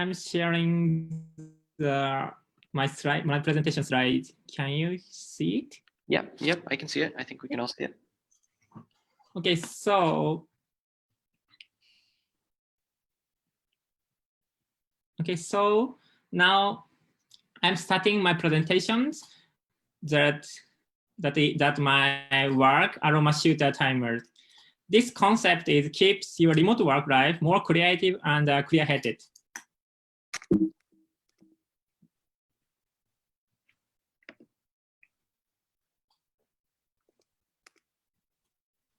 I'm sharing my presentation slide. Can you see it? Yep, I can see it. I think we can all see it. Okay, so now I'm starting my presentations that my work Aroma Shooter timer. This concept keeps your remote work life more creative and clear-headed.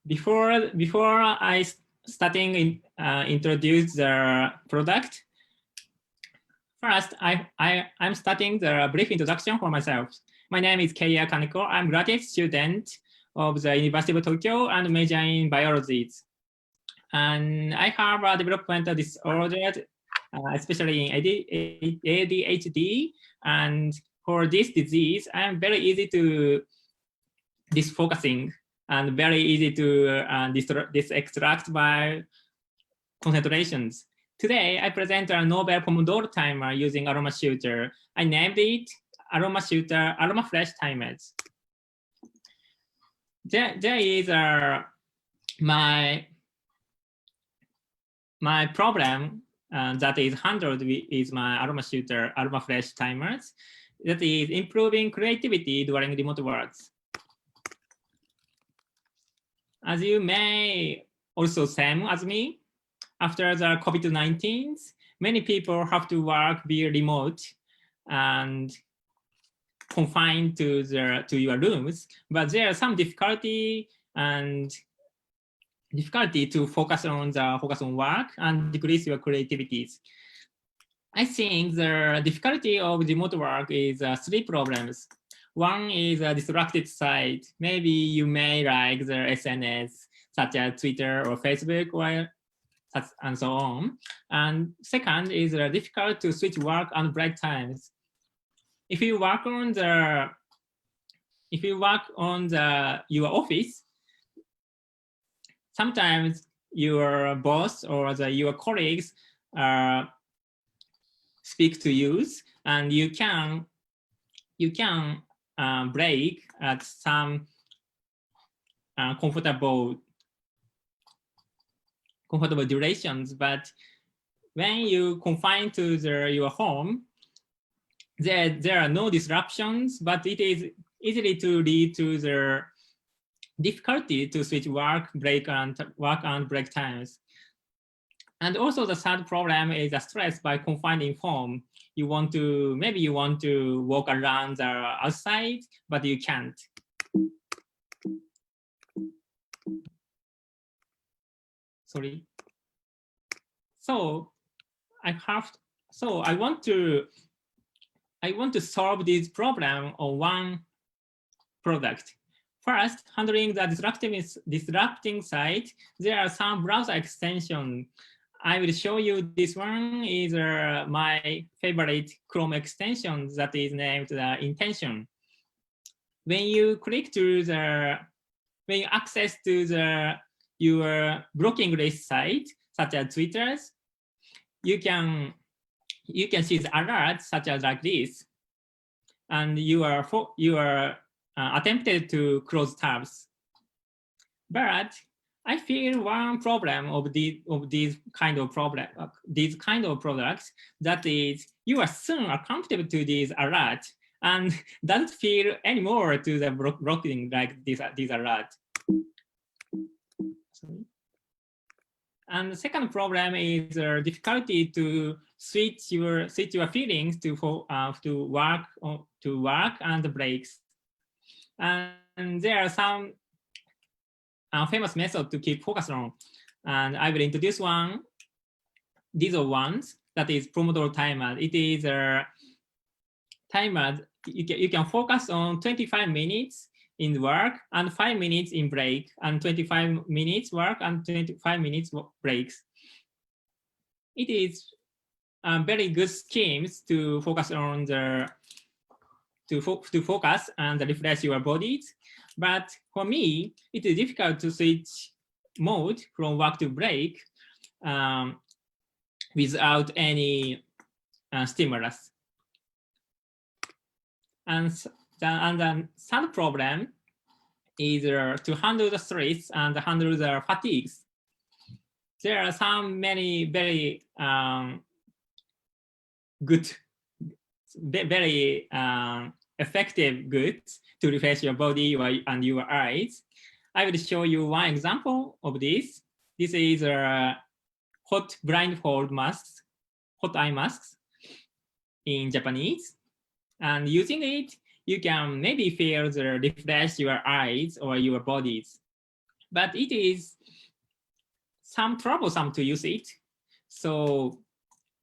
Before I introduce the product, first I'm starting the brief introduction for myself. My name is Keiya Kaneko. I'm a graduate student of the University of Tokyo and major in biology. And I have a developmental disorder, especially in ADHD. And for this disease, I'm very easy to disfocusing and very easy to distract by concentrations. Today, I present a novel Pomodoro timer using Aroma Shooter. I named it Aroma Shooter Aromafresh timers. There is my problem that is handled with my Aroma Shooter Aromafresh timers. That is improving creativity during remote works. As you may also same as me, after the COVID-19, many people have to work via remote and confined to your rooms, but there are some difficulty to focus on work and decrease your creativities. I think the difficulty of remote work is 3 problems. One is a distracted site. Maybe you may like the SNS such as Twitter or Facebook and so on. And second is difficult to switch work and break times. If you work on your office, sometimes your boss or your colleagues speak to you, and you can break at some comfortable durations. But when you confine to your home, there are no disruptions, but it is easily to lead to the difficulty to switch work and break times. And also the third problem is the stress by confining home. Maybe you want to walk around the outside, but you can't. Sorry. So I want to solve this problem on one product. First, handling the disrupting site, there are some browser extensions. I will show you this one is my favorite Chrome extension that is named Intention. When you click to when you access to your blocking list site, such as Twitter's, you can see the alerts such as like this, and you are attempted to close tabs. But I feel one problem of these kind of products, that is you are soon accustomed to these alerts and doesn't feel anymore to the blocking like these alerts. Sorry. And the second problem is difficulty to switch your feelings to work and breaks. And there are some famous methods to keep focus on, and I will introduce one. These are ones that is Pomodoro timer. It is a timer you can focus on 25 minutes in work and 5 minutes in break, and 25 minutes work and 25 minutes breaks. It is very good schemes to focus on to focus and refresh your bodies. But for me, it is difficult to switch mode from work to break without any stimulus. And the third problem is to handle the stress and handle the fatigues. There are many very good, very effective goods to refresh your body and your eyes. I will show you one example of this. This is a hot blindfold masks, hot eye masks in Japanese. And using it, you can maybe feel the refresh your eyes or your bodies. But it is some troublesome to use it. So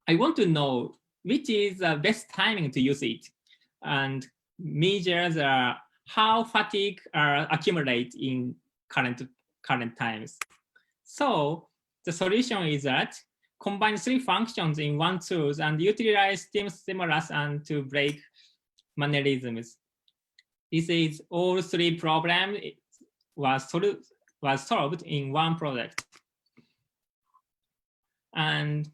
I want to know which is the best timing to use it and measure how fatigue accumulate in current times. So the solution is that combine 3 functions in one tool and utilize stimulus and to break mannerisms. This is all 3 problems was solved in one product. And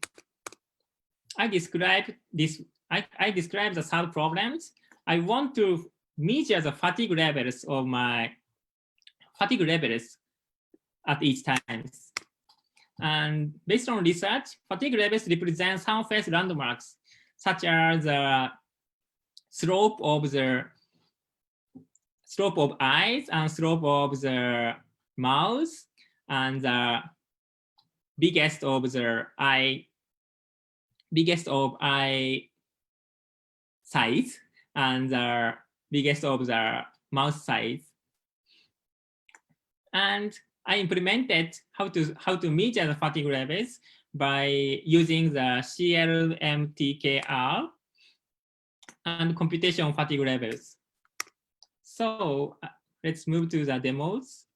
I described this. I described the third problems. I want to measure the fatigue levels of my fatigue levels at each time. And based on research, fatigue levels represent some phase landmarks, such as the slope of eyes and slope of the mouth, and the biggest of eye size and the biggest of the mouth size. And I implemented how to measure the fatigue levels by using the CLMTKR and computation fatigue levels. So let's move to the demos.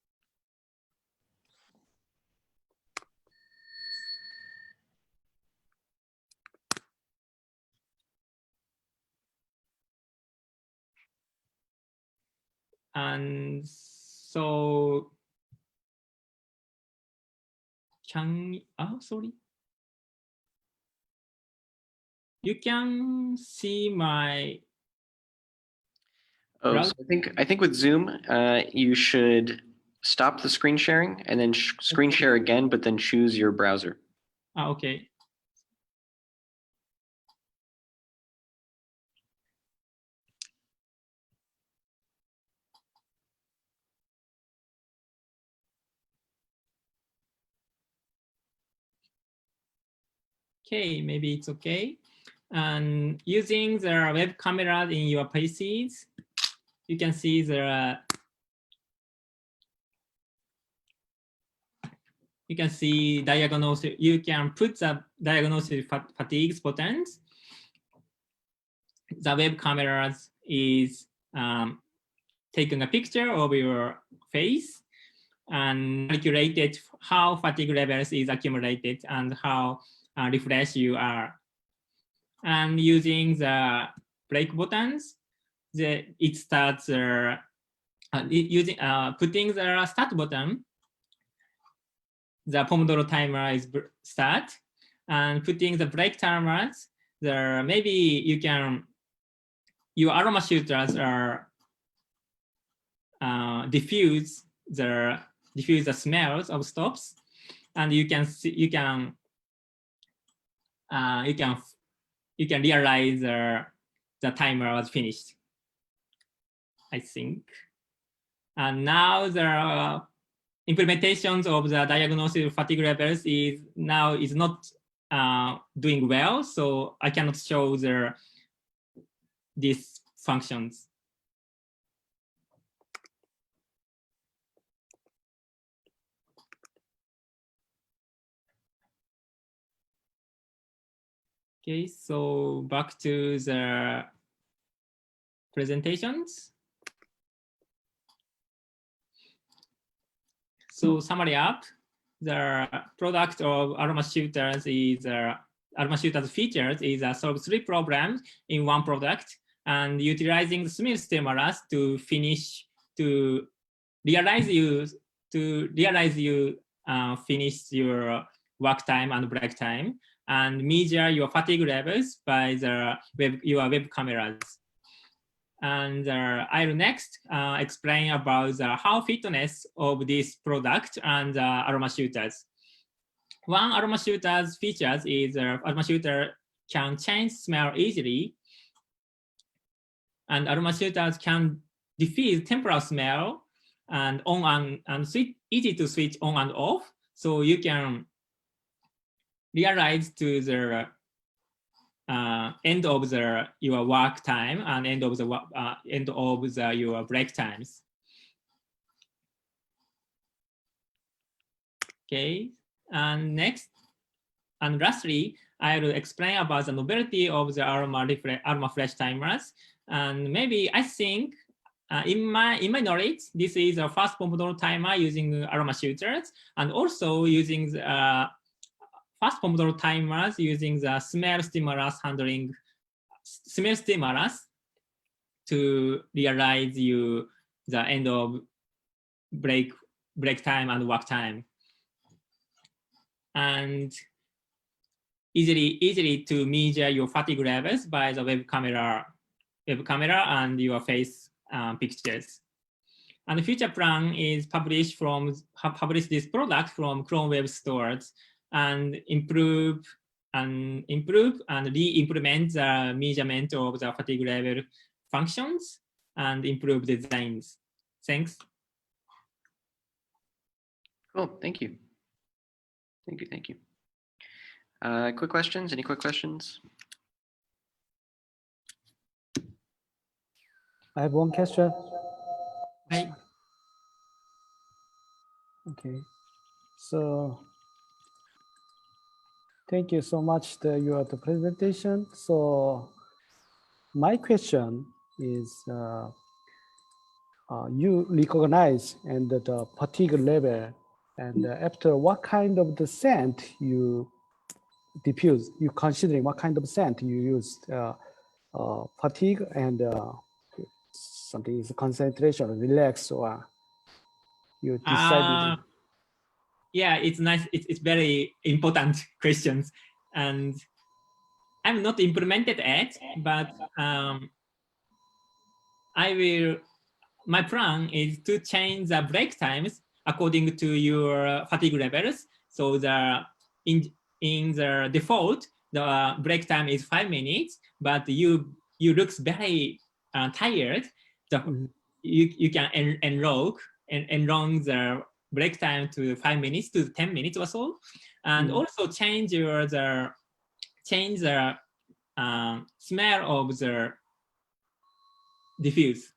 And so sorry. You can see my. Oh, so I think with Zoom, you should stop the screen sharing and then screen share again, but then choose your browser. Okay. Okay, maybe it's okay. And using the web cameras in your PCs, you can see you can see diagnosis. You can put the diagnosis fatigue buttons. The web cameras is taking a picture of your face and calculated how fatigue levels is accumulated and how refresh you are. And using the break buttons, it starts putting the start button. The Pomodoro timer is start, and putting the break timers. Maybe you can your Aroma Shooters are diffuse the smells of stops, and you can realize the timer was finished, I think. And now the implementations of the diagnosis of fatigue levels is not doing well, so I cannot show these functions. Okay, so back to the presentations. So summary up, the product of Aroma Shooters is Aroma Shooters features is solve 3 problems in one product, and utilizing the smooth stimulus to realize you finish your work time and break time, and measure your fatigue levels by your web cameras. And I'll next explain about how fitness of this product and Aroma Shooters. One Aroma Shooter's features is Aroma Shooter can change smell easily, and Aroma Shooters can diffuse temporal smell and on and switch, easy to switch on and off, so you can realize to the end of your work time and end of your break times. Okay, and next and lastly, I will explain about the novelty of the Aromafresh timers. And maybe I think in my knowledge, this is a first Pomodoro timer using Aroma Shooters, and also using the first Pomodoro timers using the smell stimulus to realize the end of break time and work time, and easily to measure your fatigue levels by the web camera and your face pictures. And the future plan is publish this product from Chrome web stores and improve and re-implement the measurement of the fatigue level functions and improve designs. Thanks. Cool. Thank you. Thank you. Quick questions? Any quick questions? I have one question. Hi. Okay. So thank you so much for your presentation. So my question is, you recognize and the fatigue level, and after what kind of the scent you diffuse, you considering what kind of scent you use, fatigue and something is concentration, relax, or you decide. Yeah, it's nice. It's very important questions, and I'm not implemented yet, but my plan is to change the break times according to your fatigue levels. So in the default, the break time is 5 minutes, but you looks very tired. You can enroll the break time to 5 minutes to 10 minutes or so, and also change the smell of the diffuse,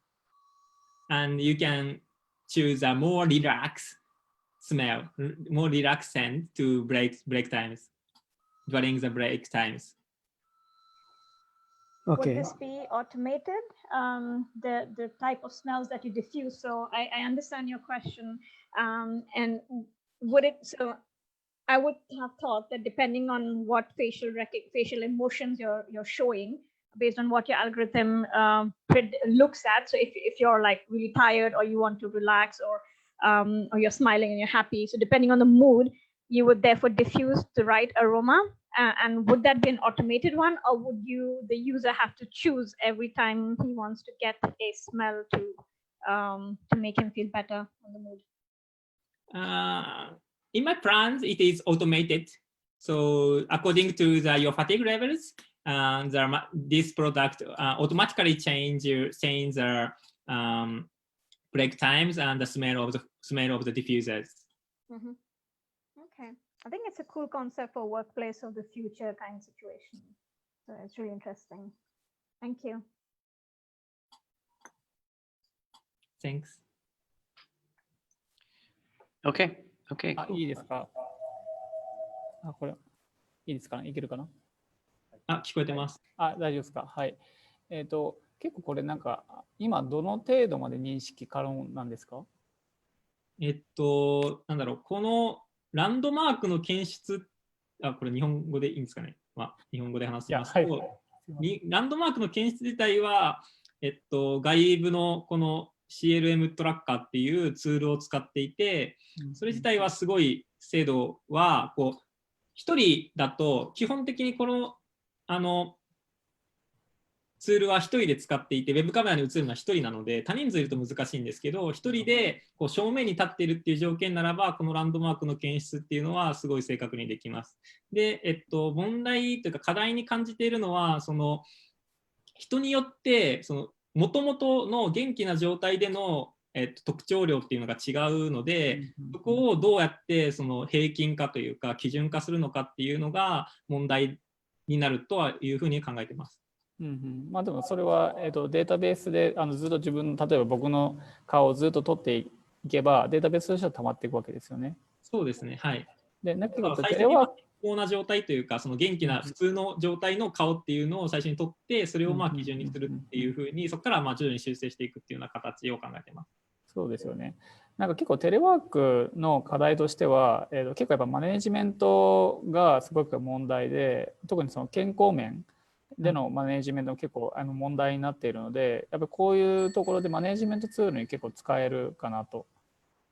and you can choose a more relaxed smell, more relaxed scent to break times during the break times. Okay. Would this be automated, the type of smells that you diffuse? So I understand your question, and would it, so I would have thought that depending on what facial emotions you're showing, based on what your algorithm looks at. So if you're like really tired, or you want to relax, or you're smiling and you're happy, so depending on the mood, you would therefore diffuse the right aroma. And would that be an automated one, or would the user have to choose every time he wants to get a smell to make him feel better on the mood? In my plans, it is automated. So according to your fatigue levels, this product automatically change the break times and the smell of the diffusers. Mm-hmm. Okay, I think it's a cool concept for workplace of the future kind of situation. So it's really interesting. Thank you. Thanks. Okay. いいですか？これいいですかね？いけるかな？聞こえてます。大丈夫ですか？はい。結構これなんか今どの程度まで認識可能なんですか？なんだろう、このランドマークの検出、これ日本語でいいんですかね。日本語で話しますと、ランドマークの検出自体は、外部のこの CLM トラッカーっていうツールを使っていて、それ自体はすごい精度は1人だと基本的にこのツールは1人で使っていて、ウェブカメラに映るのは1人なので、多人数いると難しいんですけど、1人でこう正面に立っているっていう条件ならば、このランドマークの検出っていうのはすごい正確にできます。で、問題というか課題に感じているのは、その人によってもともとの元気な状態での特徴量っていうのが違うので、そこをどうやってその平均化というか基準化するのかっていうのが問題になるとはいうふうに考えています。まあでもそれは、データベースでずっと自分の例えば僕の顔をずっと取っていけばデータベースとしては溜まっていくわけですよね。そうですね、はい。でなんか結構最初には健康な状態というか、その元気な普通の状態の顔っていうのを最初に取って、それをまあ基準にするっていうふうに、そこからまあ徐々に修正していくっていうような形を考えています。そうですよね。なんか結構テレワークの課題としては、結構やっぱマネジメントがすごく問題で、特にその健康面でのマネジメントも結構問題になっているので、やっぱりこういうところでマネジメントツールに結構使えるかなと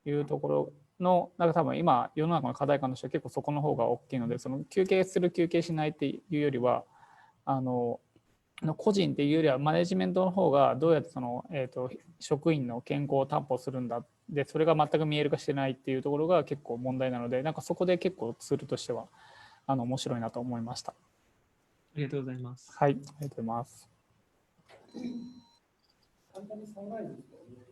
いうところの、なんか多分今世の中の課題感としては結構そこの方が大きいので、その休憩する休憩しないっていうよりは個人っていうよりはマネジメントの方がどうやってその、職員の健康を担保するんだで、それが全く見える化してないっていうところが結構問題なので、なんかそこで結構ツールとしては面白いなと思いました。ありがとうございます。はい、ありがとうございます。簡単にサムライズですよね。